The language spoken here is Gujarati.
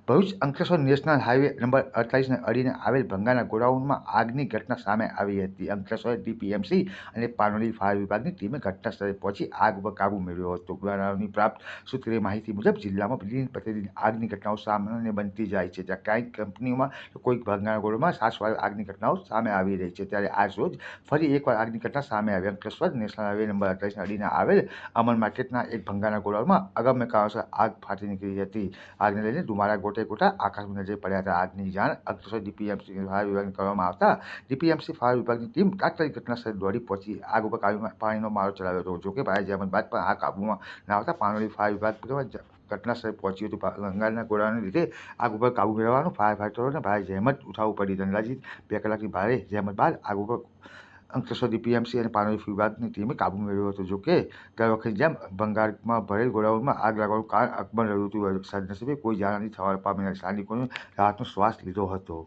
Bharuch Ankleshwar national highway number 48ને અડીને આવેલ ભંગારના ગોડાઉનમાં આગની ઘટના સામે આવી હતી. અંકલેશ્વર ડીપીએમસી અને પાનોલી ફાયર વિભાગની ટીમે ઘટના સ્થળે પહોંચી આગ પર કાબૂ મેળવ્યો હતો. બનાવની પ્રાપ્ત સૂત્રોની માહિતી મુજબ જિલ્લામાં દિન પ્રતિદિન આગની ઘટનાઓ સામાન્ય બનતી જાય છે. જ્યાં ક્યાંક કંપનીઓમાં તો કોઈ ભંગારના ગોડાઉનમાં સાસવારે આગની ઘટનાઓ સામે આવી રહી છે. ત્યારે આજ રોજ ફરી એકવાર આગની ઘટના સામે આવી. અંકલેશ્વર નેશનલ હાઈવે નંબર 48ને અડીને આવેલ અમન માર્કેટના એક ભંગારના ગોડાઉનમાં અગમ્ય કારણોસર આગ ફાટી નીકળી હતી. આગને લઈને ધુમાડા ગોટા આકાશમાં નજરે પડ્યા હતા. આગની જાણ અંકલેશ્વર ડીપીએમસી ફાયર વિભાગને કરવામાં આવતા ડીપીએમસી ફાયર વિભાગની ટીમ તાત્કાલિક ઘટના સ્થળે દોડી પહોંચી આગ ઉપર પાણીનો મારો ચલાવ્યો હતો. જોકે ભારે જહેમત બાદ પણ આગ કાબૂમાં ન આવતા પાનોલી ફાયર વિભાગ ઘટના સ્થળે પહોંચ્યું હતું. ભંગારના ગોડાઉનને લીધે આગ ઉપર કાબૂ મેળવવાનું ફાયર ફાઈટરોને ભારે જહેમત ઉઠાવવું પડી હતી. અંદાજિત 2 કલાકની ભારે જહેમત બાદ આગ ઉપર અંકલેશ્વર ડીપીએમસી અને પાનોલી વિભાગની ટીમે કાબૂ મેળવ્યો હતો. જોકે દર વખતની જેમ ભંગારમાં ભરેલ ગોડાઉનમાં આગ લાગવાનું કારણ અકબંધ રહ્યું હતું. સદનસીબે કોઈ જાનહાનિ થવા પામી નથી. સ્થાનિકોએ રાહતનો શ્વાસ લીધો હતો.